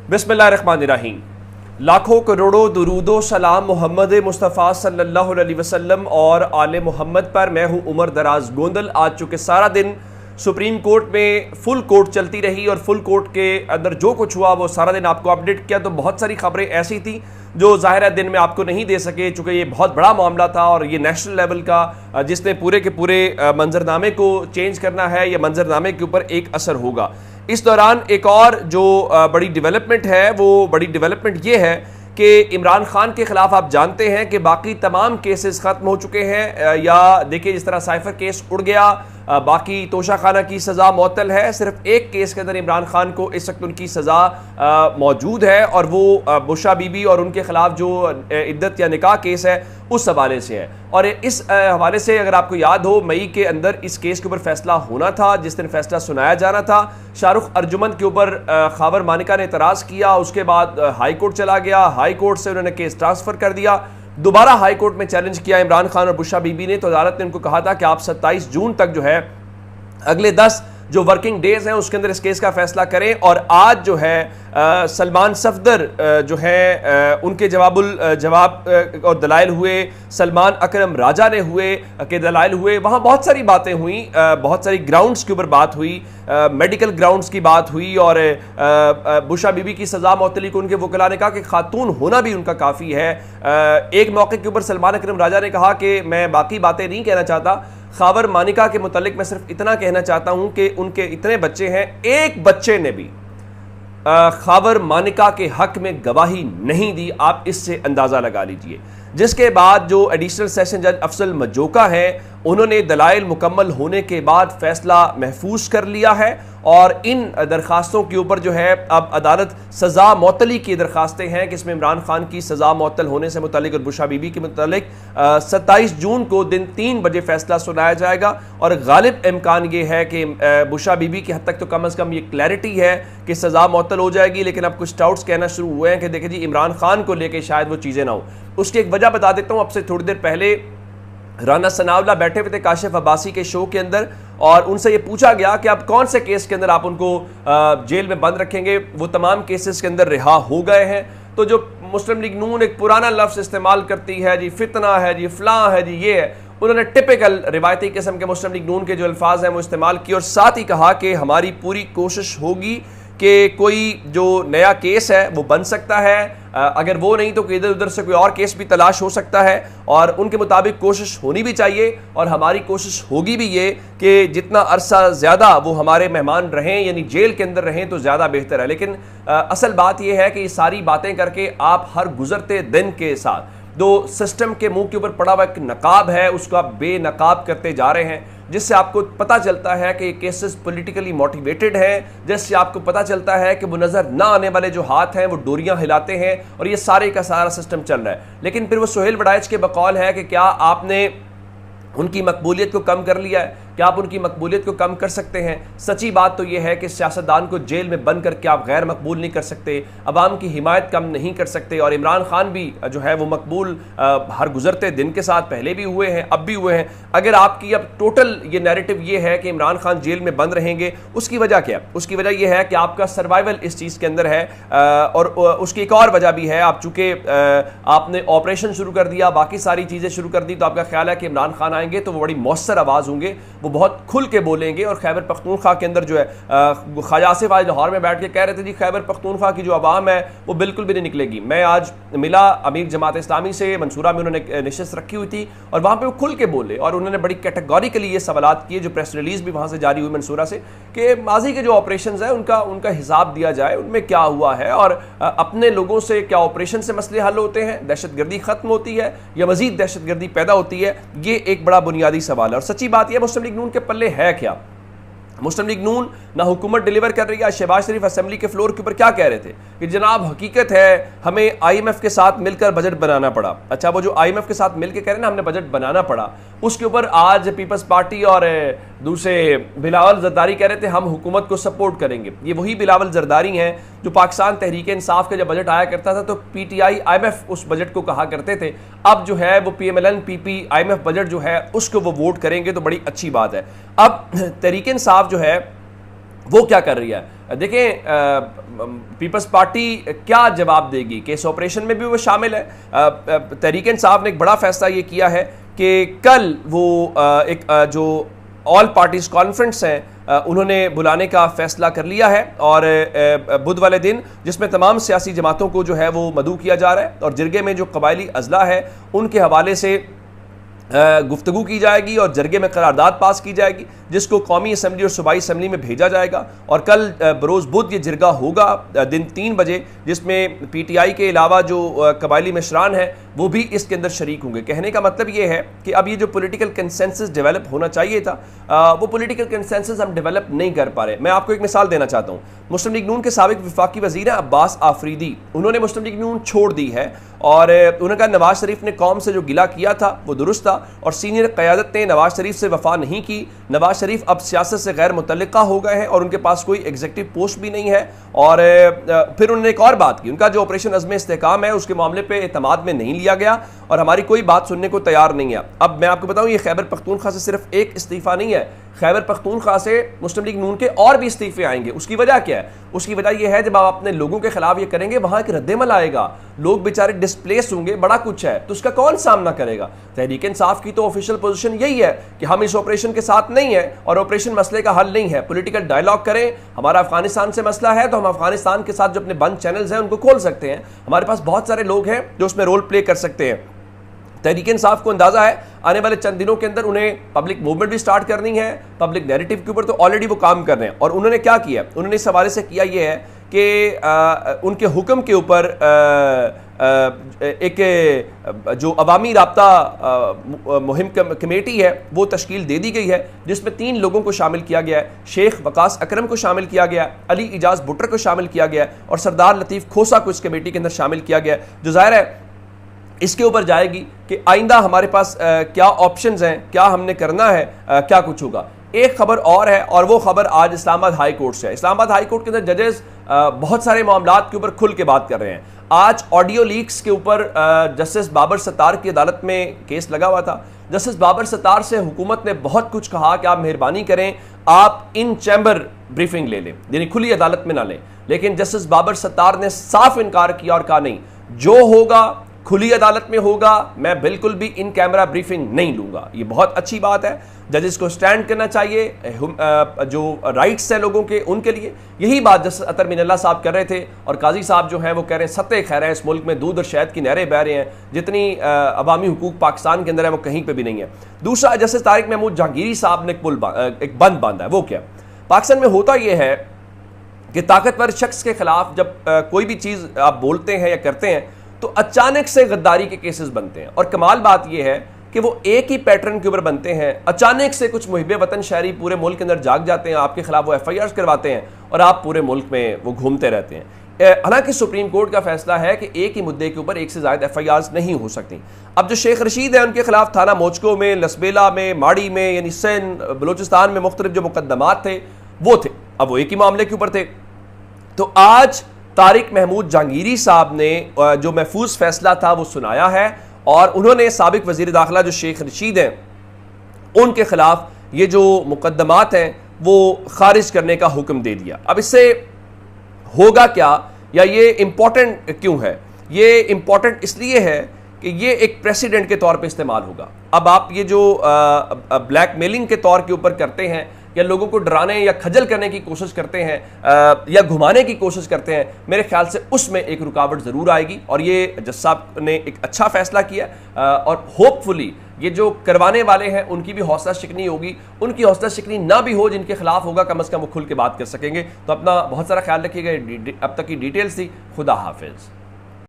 बिस्मिल्लाहिर्रहमानिर्रहीम। लाखों करोड़ों दुरूदो सलाम मोहम्मद मुस्तफ़ा सल्लल्लाहु अलैहि वसल्लम और आले मोहम्मद पर। मैं हूँ उमर दराज गोंदल। आज चूँकि सारा दिन सुप्रीम कोर्ट में फुल कोर्ट चलती रही और फुल कोर्ट के अंदर जो कुछ हुआ वो सारा दिन आपको अपडेट किया, तो बहुत सारी खबरें ऐसी थी जो ज़ाहिर है दिन में आपको नहीं दे सके, चूँकि ये बहुत बड़ा मामला था और ये नेशनल लेवल का जिसने पूरे के पूरे मंजरनामे को चेंज करना है या मंजरनामे के ऊपर एक असर होगा। इस दौरान एक और जो बड़ी डेवलपमेंट है, वो बड़ी डेवलपमेंट ये है कि इमरान खान के खिलाफ आप जानते हैं कि बाकी तमाम केसेस ख़त्म हो चुके हैं, या देखिए जिस तरह साइफर केस उड़ गया, बाकी तोशा खाना की सज़ा मुअत्तल है। सिर्फ एक केस के अंदर इमरान खान को इस वक्त उनकी सज़ा मौजूद है और वो बुशा बीबी और उनके खिलाफ जो इद्दत या निकाह केस है उस हवाले से है। और इस हवाले से अगर आपको याद हो, मई के अंदर इस केस के ऊपर फैसला होना था, जिस दिन फैसला सुनाया जाना था। शाहरुख अर्जुमन के ऊपर खावर मानिका ने एतराज़ किया, उसके बाद हाई कोर्ट चला गया, हाई कोर्ट से उन्होंने केस ट्रांसफ़र कर दिया, दोबारा हाई कोर्ट में चैलेंज किया इमरान खान और बुशा बीबी ने। तो अदालत ने उनको कहा था कि आप 27 जून तक जो है अगले 10 जो वर्किंग डेज हैं उसके अंदर इस केस का फैसला करें। और आज जो है सलमान सफदर जो है उनके जवाब और दलाइल हुए, सलमान अकरम राजा ने हुए के दलाइल हुए, वहाँ बहुत सारी बातें हुई, बहुत सारी ग्राउंड्स के ऊपर बात हुई, मेडिकल ग्राउंड्स की बात हुई। और बुशा बीबी की सज़ा मुअत्तली को उनके वकला ने कहा कि खातून होना भी उनका काफ़ी है। एक मौके के ऊपर सलमान अकरम राजा ने कहा कि मैं बाकी बातें नहीं कहना चाहता, खावर मानिका के मुतालिक मैं सिर्फ इतना कहना चाहता हूं कि उनके इतने बच्चे हैं, एक बच्चे ने भी खावर मानिका के हक में गवाही नहीं दी। आप इससे अंदाज़ा लगा लीजिए। जिसके बाद जो एडिशनल सेशन जज अफसल मजोका है, उन्होंने दलाइल मुकम्मल होने के बाद फैसला महफूज कर लिया है और इन दरखास्तों के ऊपर जो है अब अदालत सज़ा मुअत्तली की दरखास्तें हैं कि इसमें इमरान खान की सज़ा मुअत्तल होने से मुतालिक और बुशा बीबी के मुतालिक 27 जून को दिन 3 बजे फैसला सुनाया जाएगा। और गालिब इम्कान ये है कि बुशा बीबी की हद तक तो कम अज़ कम ये क्लैरिटी है कि सज़ा मुअत्तल हो जाएगी, लेकिन अब कुछ डाउट्स कहना शुरू हुए हैं कि देखिए जी इमरान खान को लेकर शायद वो चीज़ें ना हो। उसकी एक वजह बता देता हूँ। अब से थोड़ी देर पहले राना सनावला बैठे हुए थे काशिफ अब्बासी के शो के अंदर और उनसे ये पूछा गया कि अब कौन से केस के अंदर आप उनको जेल में बंद रखेंगे। वो तमाम केसेस के अंदर रिहा हो गए हैं। तो जो मुस्लिम लीग नून एक पुराना लफ्ज़ इस्तेमाल करती है, जी फितना है, जी फलां है, जी ये है, उन्होंने टिपिकल रिवायती किस्म के मुस्लिम लीग नून के जो अल्फाज हैं वो इस्तेमाल किए और साथ ही कहा कि हमारी पूरी कोशिश होगी कि कोई जो नया केस है वो बन सकता है, अगर वो नहीं तो इधर उधर से कोई और केस भी तलाश हो सकता है और उनके मुताबिक कोशिश होनी भी चाहिए। और हमारी कोशिश होगी भी ये कि जितना अरसा ज़्यादा वो हमारे मेहमान रहें, यानी जेल के अंदर रहें, तो ज़्यादा बेहतर है। लेकिन असल बात यह है कि ये सारी बातें करके आप हर गुजरते दिन के साथ जो सिस्टम के मुंह के ऊपर पड़ा हुआ एक नकाब है उसको आप बेनकाब करते जा रहे हैं, जिससे आपको पता चलता है कि केसेस पॉलिटिकली मोटिवेटेड हैं, जिससे आपको पता चलता है कि वो नज़र ना आने वाले जो हाथ हैं वो डोरियां हिलाते हैं और ये सारे का सारा सिस्टम चल रहा है। लेकिन फिर वो सुहेल वड़ाइच के बकौल है कि क्या आपने उनकी मकबूलियत को कम कर लिया है, क्या आप उनकी मकबूलियत को कम कर सकते हैं? सच्ची बात तो यह है कि सियासतदान को जेल में बंद करके आप गैर मकबूल नहीं कर सकते, अवाम की हिमायत कम नहीं कर सकते। और इमरान खान भी जो है वो मकबूल हर गुजरते दिन के साथ पहले भी हुए हैं, अब भी हुए हैं। अगर आपकी अब टोटल ये नैरेटिव ये है कि इमरान खान जेल में बंद रहेंगे, उसकी वजह क्या? उसकी वजह यह है कि आपका सर्वाइवल इस चीज़ के अंदर है। और उसकी एक और वजह भी है, आप चूँकि आपने ऑपरेशन शुरू कर दिया, बाकी सारी चीज़ें शुरू कर दी, तो आपका ख्याल है कि इमरान खान आएंगे तो वो बड़ी मौसर आवाज़ होंगे, वो बहुत खुल के बोलेंगे। और खैबर पख्तूनख्वा के अंदर जो है ख्वाजा आसिफ आज लाहौर में बैठ के कह रहे थे जी खैबर पख्तूनख्वा की जो आवाम है वो बिल्कुल भी नहीं निकलेगी। मैं आज मिला अमीर जमात इस्लामी से, मंसूरा में उन्होंने नशिस्त रखी हुई थी और वहाँ पे वो खुल के बोले और उन्होंने बड़ी कैटेगोरिकली ये सवालात किए, जो प्रेस रिलीज़ भी वहाँ से जारी हुई मंसूरा से, कि माजी के जो ऑपरेशन है उनका हिसाब दिया जाए, उनमें क्या हुआ है और अपने लोगों से क्या ऑपरेशन से मसले हल होते हैं, दहशतगर्दी ख़त्म होती है या मज़ीद दहशतगर्दी पैदा होती है। ये एक बड़ा बुनियादी सवाल है। और सच्ची बात यह मुस्लिम लीग नून के पल्ले है क्या? मुस्लिम लीग नून ना हुकूमत डिलीवर कर रही है। शहबाज शरीफ असेंबली के फ्लोर के ऊपर क्या कह रहे थे कि जनाब हकीकत है हमें IMF के साथ मिलकर बजट बनाना पड़ा। अच्छा, वो जो IMF के साथ मिलकर कह रहे हैं ना हमने बजट बनाना पड़ा, उसके ऊपर आज पीपल्स पार्टी और दूसरे बिलावल जरदारी कह रहे थे हम हुकूमत को सपोर्ट करेंगे। ये वही बिलावल जरदारी हैं जो पाकिस्तान तहरीक इंसाफ का जब बजट आया करता था तो PTI IMF उस बजट को कहा करते थे। अब जो है वो PMLN PP IMF बजट जो है उसको वो वोट करेंगे तो बड़ी अच्छी बात है। अब तहरीक इंसाफ जो है वो क्या कर रही है, देखें पीपल्स पार्टी क्या जवाब देगी कि इस ऑपरेशन में भी वो शामिल है। तहरीक इंसाफ ने एक बड़ा फैसला ये किया है कि कल वो जो ऑल पार्टीज कॉन्फ्रेंस है उन्होंने बुलाने का फैसला कर लिया है और बुध वाले दिन, जिसमें तमाम सियासी जमातों को जो है वो मदऊ किया जा रहा है और जरगे में जो कबायली अजला है उनके हवाले से गुफ्तगू की जाएगी और जरगे में करारदाद पास की जाएगी, जिसको कौमी असम्बली और सूबाई असम्बली में भेजा जाएगा। और कल बरोज़ बुध ये जरगा होगा दिन 3 बजे, जिसमें PTI के अलावा जो कबायली मशरान हैं वो भी इसके अंदर शरीक होंगे। कहने का मतलब ये है कि अब ये जो पॉलिटिकल कंसेंसस डेवलप होना चाहिए था वो पॉलिटिकल कंसेंसस हम डेवलप नहीं कर पा रहे। मैं आपको एक मिसाल देना चाहता हूँ। मुस्लिम लीग नून के साबिक वफाकी वज़ीर हैं अब्बास आफरीदी, उन्होंने मुस्लिम लीग नून छोड़ दी है और उन्होंने कहा नवाज शरीफ ने कौम से जो गिला किया था वो दुरुस्त था और सीनियर क़यादत ने नवाज शरीफ से वफा नहीं की। नवाज शरीफ अब सियासत से गैर मुतल्लिका हो गए हैं और उनके पास कोई एग्जीक्यूटिव पोस्ट भी नहीं है। और फिर उन्होंने एक और बात की, उनका जो ऑपरेशन अज़्म इस्तेहकाम है उसके मामले पर एतमाद में नहीं लिया गया और हमारी कोई बात सुनने को तैयार नहीं है। अब मैं आपको बताऊं, ये खैबर पख्तूनख्वा से सिर्फ एक इस्तीफ़ा नहीं है, खैबर पख्तूनख्वा से मुस्लिम लीग नून के और भी इस्तीफे आएंगे। उसकी वजह क्या है? उसकी वजह यह है जब आप अपने लोगों के खिलाफ ये करेंगे वहां एक रद्देमल आएगा, लोग बेचारे डिस्प्लेस होंगे, बड़ा कुछ है, तो उसका कौन सामना करेगा? तहरीक इंसाफ की तो ऑफिशियल पोजीशन यही है कि हम इस ऑपरेशन के साथ नहीं है और ऑपरेशन मसले का हल नहीं है। पॉलिटिकल डायलॉग करें, हमारा अफगानिस्तान से मसला है तो हम अफगानिस्तान के साथ जो अपने बंद चैनल्स हैं उनको खोल सकते हैं। हमारे पास बहुत सारे लोग हैं जो उसमें रोल प्ले कर सकते हैं। तहरीक इंसाफ को अंदाजा है आने वाले चंद दिनों के अंदर उन्हें पब्लिक मूवमेंट भी स्टार्ट करनी है, पब्लिक नैरेटिव के ऊपर तो ऑलरेडी वो काम कर रहे हैं। और उन्होंने क्या किया, उन्होंने इस हवाले से किया ये है कि उनके हुक्म के ऊपर एक जो अवामी राब्ता मुहिम कमेटी है वो तश्कील दे दी गई है, जिसमें 3 लोगों को शामिल किया गया है। शेख वकास अकरम को शामिल किया गया, अली इजाज भुट्टर को शामिल किया गया और सरदार लतीफ़ खोसा को इस कमेटी के अंदर शामिल किया गया, जो ज़ाहिर है इसके ऊपर जाएगी कि आइंदा हमारे पास क्या ऑप्शंस हैं, क्या हमने करना है, क्या कुछ होगा। एक खबर और है और वो खबर आज इस्लामाबाद हाई कोर्ट से है। इस्लामाबाद हाई कोर्ट के अंदर जजेस बहुत सारे मामलात के ऊपर खुल के बात कर रहे हैं। आज ऑडियो लीक्स के ऊपर जस्टिस बाबर सत्तार की अदालत में केस लगा हुआ था। जस्टिस बाबर सत्तार से हुकूमत ने बहुत कुछ कहा कि आप मेहरबानी करें, आप इन चैम्बर ब्रीफिंग ले लें, यानी खुली अदालत में ना लें। लेकिन जस्टिस बाबर सत्तार ने साफ इनकार किया और कहा नहीं, जो होगा खुली अदालत में होगा, मैं बिल्कुल भी इन कैमरा ब्रीफिंग नहीं लूंगा। ये बहुत अच्छी बात है, जजेस को स्टैंड करना चाहिए, जो राइट्स हैं लोगों के उनके लिए। यही बात जस्टिस अतर मिनल्ला साहब कर रहे थे और काजी साहब जो हैं वो कह रहे हैं सत्ते खैर है, इस मुल्क में दूध और शहद की नहरें बह रहे हैं, जितनी अवामी हुकूक पाकिस्तान के अंदर है वो कहीं पर भी नहीं है। दूसरा, जस्टिस तारिक महमूद जहांगीरी साहब ने एक बंद बांधा है। वो क्या, पाकिस्तान में होता यह है कि ताकतवर शख्स के खिलाफ जब कोई भी चीज़ आप बोलते हैं या करते हैं तो अचानक से गद्दारी के केसेस बनते हैं। और कमाल बात यह है कि वो एक ही पैटर्न के ऊपर बनते हैं। अचानक से कुछ मुहिब वतन शहरी पूरे मुल्क के अंदर जाग जाते हैं, आपके खिलाफ वो FIRs करवाते हैं और आप पूरे मुल्क में वो घूमते रहते हैं। हालांकि सुप्रीम कोर्ट का फैसला है कि एक ही मुद्दे के ऊपर एक से ज़्यादा FIRs नहीं हो सकती। अब जो शेख रशीद है उनके खिलाफ थाना मोचको में, लसबेला में, माड़ी में, यानी सिंध बलूचिस्तान में मुख्तलिफ जो मुकदमात थे वो थे, अब वो एक ही मामले के ऊपर थे। तो आज तारिक महमूद जहांगीरी साहब ने जो महफूज फैसला था वो सुनाया है और उन्होंने साबिक वजीर दाखिला जो शेख रशीद हैं उनके खिलाफ ये जो मुकदमात हैं वो खारिज करने का हुक्म दे दिया। अब इससे होगा क्या, या ये इम्पोर्टेंट क्यों है? ये इम्पोर्टेंट इसलिए है कि ये एक प्रेसिडेंट के तौर पे इस्तेमाल होगा। अब आप ये जो ब्लैकमेलिंग के तौर के ऊपर करते हैं या लोगों को डराने या खजल करने की कोशिश करते हैं या घुमाने की कोशिश करते हैं, मेरे ख्याल से उसमें एक रुकावट ज़रूर आएगी। और ये जज साहब ने एक अच्छा फैसला किया और होपफुली ये जो करवाने वाले हैं उनकी भी हौसला शिकनी होगी, उनकी हौसला शिकनी ना भी हो, जिनके खिलाफ होगा कम अज़ कम वो खुल के बात कर सकेंगे। तो अपना बहुत सारा ख्याल रखिएगा। अब तक की डिटेल्स थी। खुदा हाफिज़।